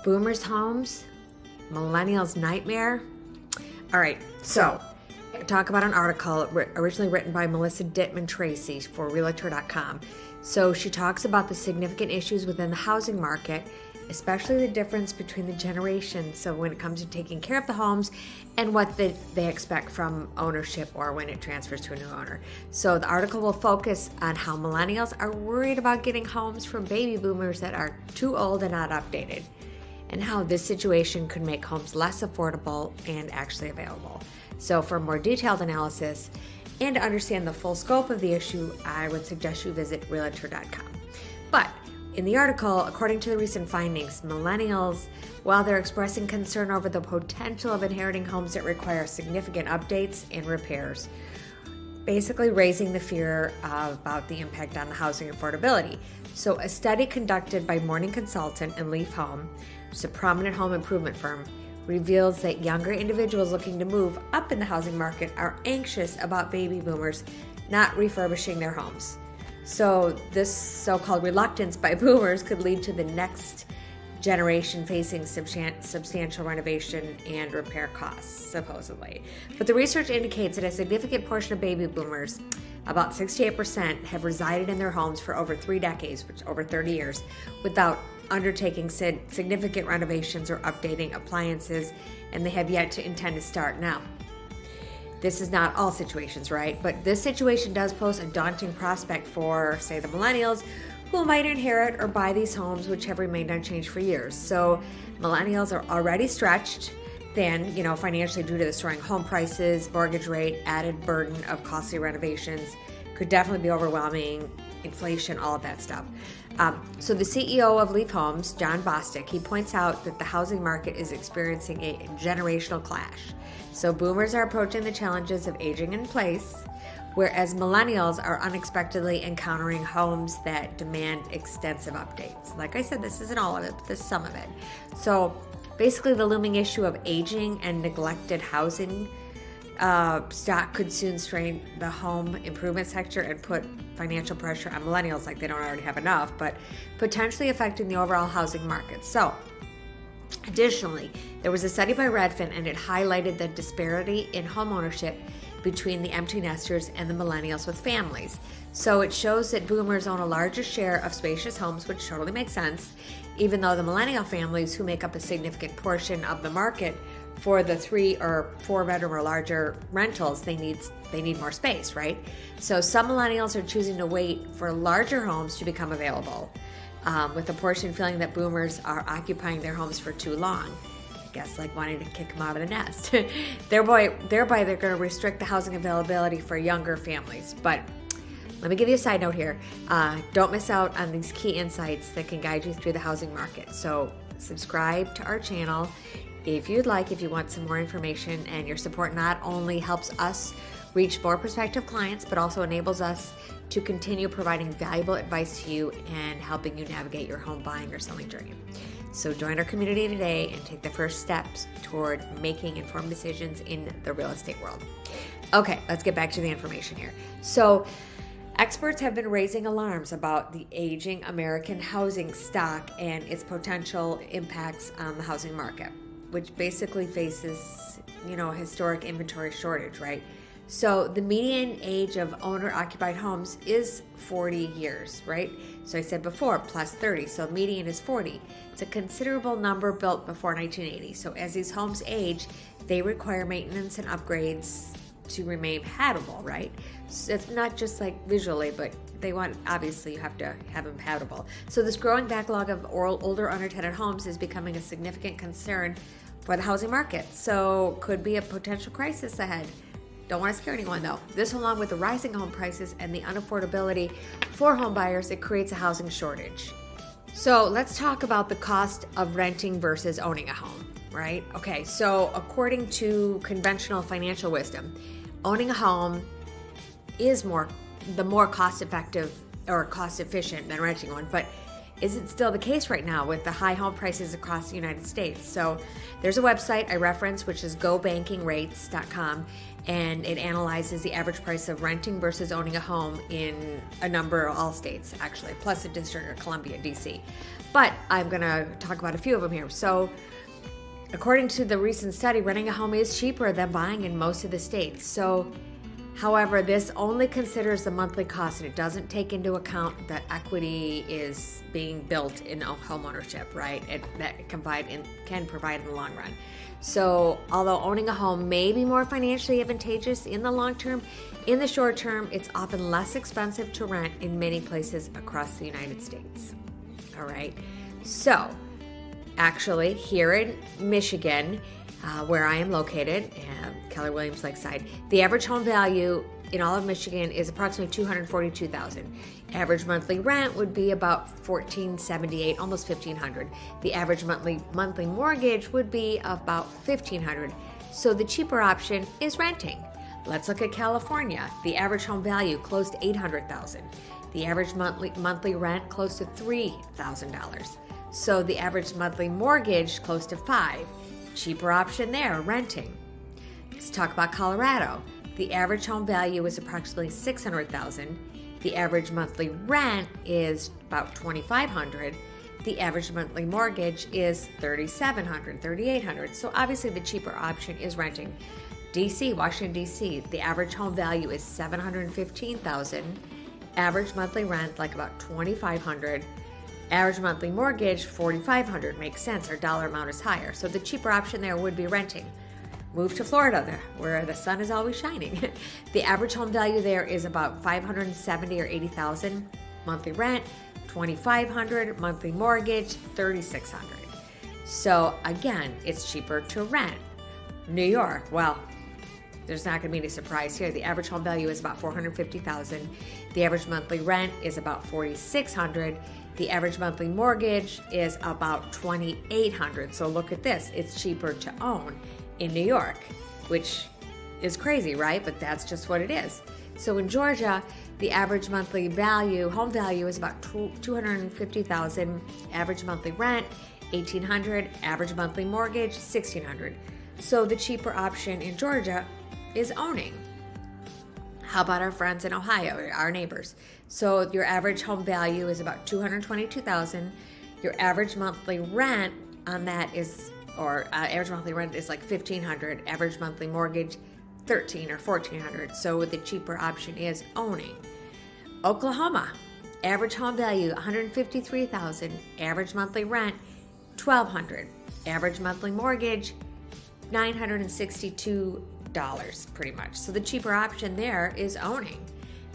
Boomers' homes, millennials' nightmare. All right, so talk about an article originally written by Melissa Dittmann Tracey for Realtor.com. So she talks about the significant issues within the housing market, especially the difference between the generations. So when it comes to taking care of the homes and what they expect from ownership or when it transfers to a new owner. So the article will focus on how millennials are worried about getting homes from baby boomers that are too old and not updated, and how this situation could make homes less affordable and actually available. So for more detailed analysis and to understand the full scope of the issue, I would suggest you visit Realtor.com. But in the article, according to the recent findings, millennials, while they're expressing concern over the potential of inheriting homes that require significant updates and repairs, basically raising the fear about the impact on the housing affordability. So a study conducted by Morning Consultant and Leaf Home, which is a prominent home improvement firm, reveals that younger individuals looking to move up in the housing market are anxious about baby boomers not refurbishing their homes. So this so-called reluctance by boomers could lead to the next generation facing substantial renovation and repair costs, supposedly. But the research indicates that a significant portion of baby boomers, about 68%, have resided in their homes for over 3 decades, which over 30 years, without undertaking significant renovations or updating appliances, and they have yet to intend to start now. This is not all situations, right? But this situation does pose a daunting prospect for, say, the millennials who might inherit or buy these homes which have remained unchanged for years. So millennials are already stretched thin, financially due to the soaring home prices, mortgage rate, added burden of costly renovations, could definitely be overwhelming, inflation, all of that stuff. So the CEO of Leaf Homes, John Bostic, he points out that the housing market is experiencing a generational clash. So boomers are approaching the challenges of aging in place, whereas millennials are unexpectedly encountering homes that demand extensive updates. Like I said, this isn't all of it, but this is some of it. So basically the looming issue of aging and neglected housing stock could soon strain the home improvement sector and put financial pressure on millennials like they don't already have enough, but potentially affecting the overall housing market. So additionally, there was a study by Redfin, and it highlighted the disparity in homeownership between the empty nesters and the millennials with families. So it shows that boomers own a larger share of spacious homes, which totally makes sense, even though the millennial families, who make up a significant portion of the market for the 3 or 4 bedroom or larger rentals, they need more space, right? So some millennials are choosing to wait for larger homes to become available, with a portion feeling that boomers are occupying their homes for too long. I guess like wanting to kick them out of the nest. Thereby they're going to restrict the housing availability for younger families. But let me give you a side note here. Don't miss out on these key insights that can guide you through the housing market. So subscribe to our channel if you'd like, if you want some more information, and your support not only helps us reach more prospective clients, but also enables us to continue providing valuable advice to you and helping you navigate your home buying or selling journey. So join our community today and take the first steps toward making informed decisions in the real estate world. Okay, let's get back to the information here. So experts have been raising alarms about the aging American housing stock and its potential impacts on the housing market, which basically faces, a historic inventory shortage, right? So the median age of owner-occupied homes is 40 years, right? So I said before, plus 30, so median is 40. It's a considerable number built before 1980. So as these homes age, they require maintenance and upgrades to remain habitable, right? So it's not just like visually, but obviously you have to have them habitable. So this growing backlog of older untenanted homes is becoming a significant concern for the housing market. So could be a potential crisis ahead. Don't want to scare anyone though. This, along with the rising home prices and the unaffordability for home buyers, it creates a housing shortage. So let's talk about the cost of renting versus owning a home, right? Okay, so according to conventional financial wisdom, owning a home is the more cost-effective or cost-efficient than renting one, but is it still the case right now with the high home prices across the United States? So there's a website I reference, which is gobankingrates.com, and it analyzes the average price of renting versus owning a home in a number of all states, actually, plus the District of Columbia, DC. but I'm going to talk about a few of them here. So according to the recent study, renting a home is cheaper than buying in most of the states. So, however, this only considers the monthly cost, and it doesn't take into account that equity is being built in homeownership, right? That can provide in the long run. So, although owning a home may be more financially advantageous in the long term, in the short term, it's often less expensive to rent in many places across the United States. All right. So, actually, here in Michigan, where I am located, Keller Williams Lakeside, the average home value in all of Michigan is approximately $242,000. Average monthly rent would be about $1,478, almost $1,500. The average monthly mortgage would be about $1,500. So the cheaper option is renting. Let's look at California. The average home value close to $800,000. The average monthly rent close to $3,000. So the average monthly mortgage close to $5,000. Cheaper option there, renting. Let's talk about Colorado. The average home value is approximately $600,000. The average monthly rent is about $2,500. The average monthly mortgage is $3,700, $3,800. So obviously the cheaper option is renting. DC, Washington, D.C., the average home value is $715,000. Average monthly rent like about $2,500. Average monthly mortgage, $4,500. Makes sense. Our dollar amount is higher. So the cheaper option there would be renting. Move to Florida, where the sun is always shining. The average home value there is about $570,000 or $80,000. Monthly rent, $2,500. Monthly mortgage, $3,600. So again, it's cheaper to rent. New York, well, there's not going to be any surprise here. The average home value is about $450,000. The average monthly rent is about $4,600. The average monthly mortgage is about $2,800. So look at this. It's cheaper to own in New York, which is crazy, right? But that's just what it is. So in Georgia, the average monthly home value is about $250,000. Average monthly rent, $1,800. Average monthly mortgage, $1,600. So the cheaper option in Georgia is owning. How about our friends in Ohio, our neighbors? So your average home value is about $222,000. Your average monthly rent on that is, average monthly rent is like $1,500. Average monthly mortgage, $1,300 or $1,400. So the cheaper option is owning. Oklahoma, average home value $153,000. Average monthly rent $1,200. Average monthly mortgage $962 pretty much. So the cheaper option there is owning.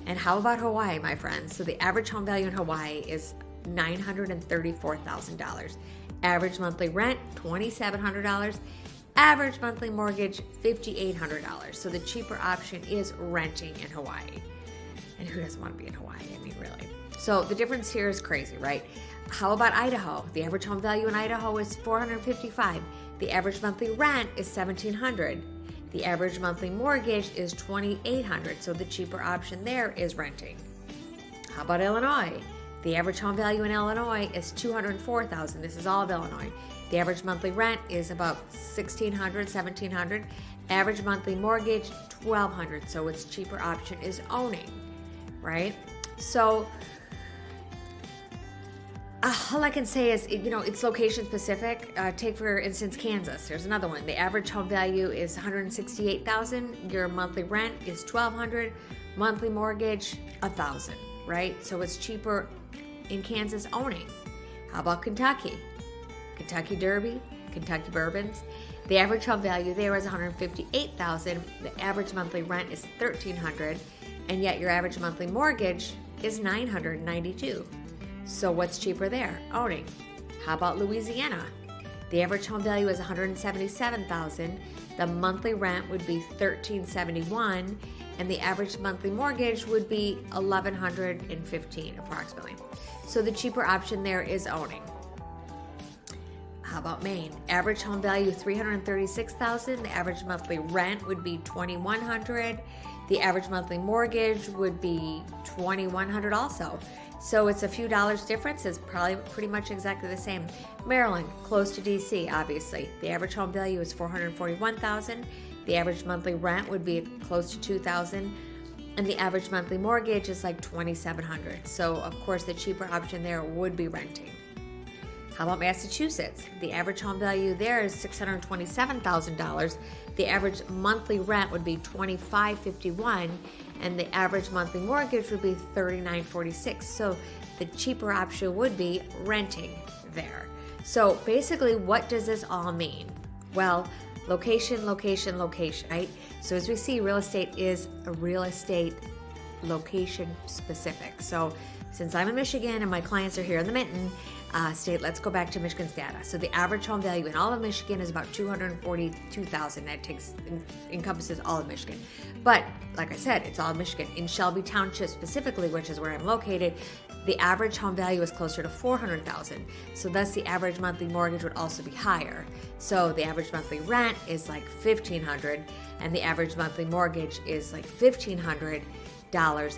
And how about Hawaii, my friends? So the average home value in Hawaii is $934,000. Average monthly rent $2,700. Average monthly mortgage $5,800. So the cheaper option is renting in Hawaii. And who doesn't want to be in Hawaii? I mean, really. So the difference here is crazy, right? How about Idaho? The average home value in Idaho is $455,000. The average monthly rent is $1,700. The average monthly mortgage is $2,800. So the cheaper option there is renting. How about Illinois? The average home value in Illinois is $204,000. This is all of Illinois. The average monthly rent is about $1,600, $1,700. Average monthly mortgage $1,200. So its cheaper option is owning, right? So all I can say is, it's location specific. Take, for instance, Kansas. There's another one. The average home value is $168,000. Your monthly rent is $1,200. Monthly mortgage, $1,000, right? So it's cheaper in Kansas owning. How about Kentucky? Kentucky Derby, Kentucky Bourbons. The average home value there is $158,000. The average monthly rent is $1,300. And yet your average monthly mortgage is $992. So what's cheaper there? Owning. How about Louisiana? The average home value is $177,000. The monthly rent would be $1,371, and the average monthly mortgage would be $1,115 approximately. So the cheaper option there is owning. How about Maine? Average home value $336,000. The average monthly rent would be $2,100. The average monthly mortgage would be $2,100 also. So it's a few dollars difference. It's probably pretty much exactly the same. Maryland, close to DC, obviously. The average home value is $441,000. The average monthly rent would be close to $2,000. And the average monthly mortgage is like $2,700. So of course the cheaper option there would be renting. How about Massachusetts? The average home value there is $627,000. The average monthly rent would be $25.51, and the average monthly mortgage would be $39.46. So the cheaper option would be renting there. So basically, what does this all mean? Well, location, location, location, right? So as we see, real estate is a real estate location specific. So since I'm in Michigan and my clients are here in the Mitten state, let's go back to Michigan's data. So the average home value in all of Michigan is about $242,000. That encompasses all of Michigan. But like I said, it's all of Michigan. In Shelby Township specifically, which is where I'm located, the average home value is closer to $400,000. So thus the average monthly mortgage would also be higher. So the average monthly rent is like $1,500, and the average monthly mortgage is like $1,500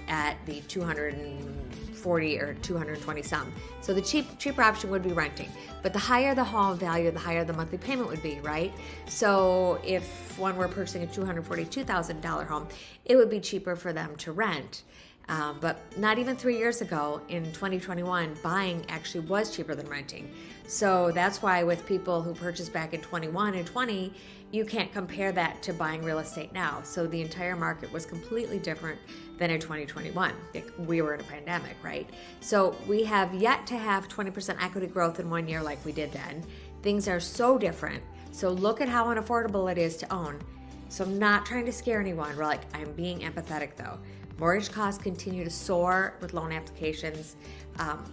at the 240 or 220 some. So the cheaper option would be renting. But the higher the home value, the higher the monthly payment would be, right? So if one were purchasing a $242,000 home, it would be cheaper for them to rent. But not even 3 years ago, in 2021, buying actually was cheaper than renting. So that's why with people who purchased back in 21 and 20, you can't compare that to buying real estate now. So the entire market was completely different than in 2021. We were in a pandemic, right? So we have yet to have 20% equity growth in 1 year like we did then. Things are so different. So look at how unaffordable it is to own. So I'm not trying to scare anyone. We're like, I'm being empathetic though. Mortgage costs continue to soar with loan applications.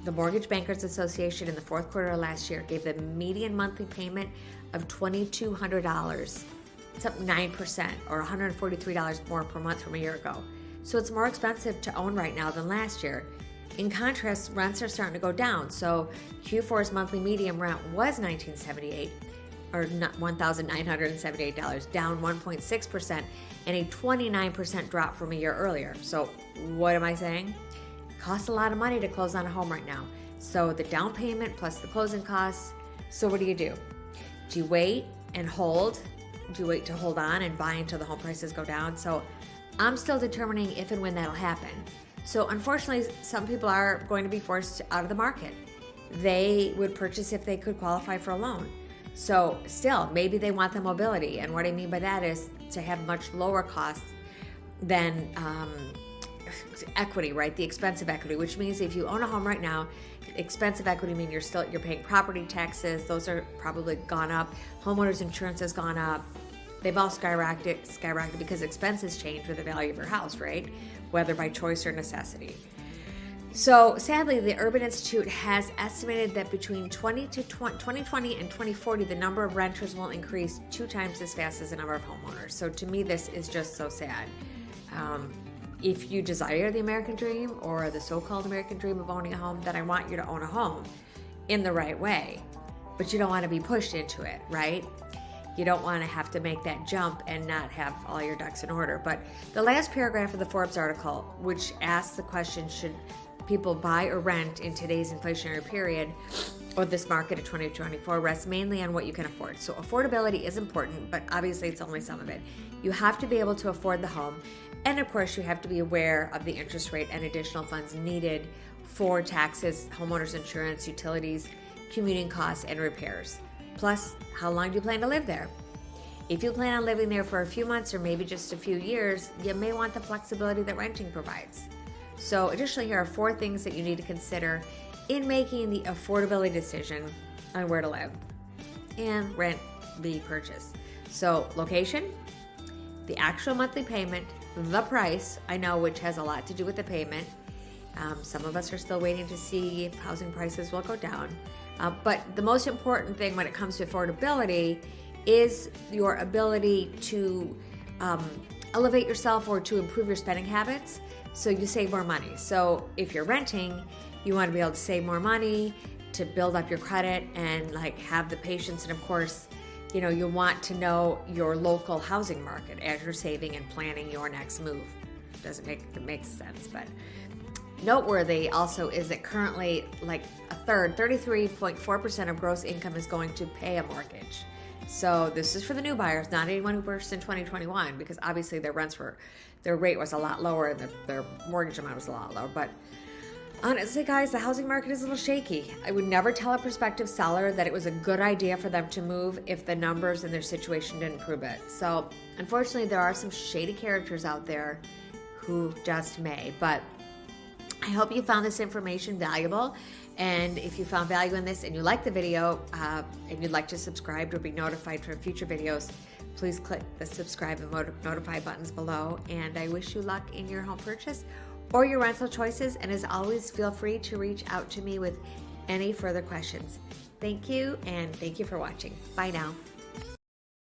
The Mortgage Bankers Association in the fourth quarter of last year gave the median monthly payment of $2,200. It's up 9% or $143 more per month from a year ago. So it's more expensive to own right now than last year. In contrast, rents are starting to go down. So Q4's monthly median rent was $1,978 or $1,978, down 1.6%, and a 29% drop from a year earlier. So what am I saying? It costs a lot of money to close on a home right now. So the down payment plus the closing costs. So what do? Do you wait and hold? Do you wait to hold on and buy until the home prices go down? So I'm still determining if and when that'll happen. So unfortunately, some people are going to be forced out of the market. They would purchase if they could qualify for a loan. So still, maybe they want the mobility. And what I mean by that is to have much lower costs than equity, right? The expensive equity, which means if you own a home right now, expensive equity means you're paying property taxes. Those are probably gone up. Homeowners insurance has gone up. They've all skyrocketed because expenses change with the value of your house, right? Whether by choice or necessity. So sadly, the Urban Institute has estimated that between 2020 and 2040, the number of renters will increase 2 times as fast as the number of homeowners. So to me, this is just so sad. If you desire the American dream or the so-called American dream of owning a home, then I want you to own a home in the right way. But you don't want to be pushed into it, right? You don't want to have to make that jump and not have all your ducks in order. But the last paragraph of the Forbes article, which asks the question, should people buy or rent in today's inflationary period or this market of 2024, rests mainly on what you can afford. So affordability is important, but obviously it's only some of it. You have to be able to afford the home. And of course, you have to be aware of the interest rate and additional funds needed for taxes, homeowners insurance, utilities, commuting costs, and repairs. Plus, how long do you plan to live there? If you plan on living there for a few months or maybe just a few years, you may want the flexibility that renting provides. So additionally, here are 4 things that you need to consider in making the affordability decision on where to live and rent be purchased. So location, the actual monthly payment, the price, I know, which has a lot to do with the payment. Some of us are still waiting to see if housing prices will go down. But the most important thing when it comes to affordability is your ability to elevate yourself or to improve your spending habits so you save more money. So if you're renting, you want to be able to save more money to build up your credit and like have the patience. And of course, you know, you want to know your local housing market as you're saving and planning your next move. Doesn't make sense, but noteworthy also is that currently like a third, 33.4% of gross income is going to pay a mortgage. So this is for the new buyers, not anyone who purchased in 2021, because obviously their rate was a lot lower and their mortgage amount was a lot lower. But Honestly, guys, the housing market is a little shaky. I would never tell a prospective seller that it was a good idea for them to move if the numbers in their situation didn't prove it. So, unfortunately, there are some shady characters out there who just may. But I hope you found this information valuable. And if you found value in this and you like the video and you'd like to subscribe to be notified for future videos, please click the subscribe and notify buttons below. And I wish you luck in your home purchase or your rental choices. And as always, feel free to reach out to me with any further questions. Thank you, and thank you for watching. Bye now.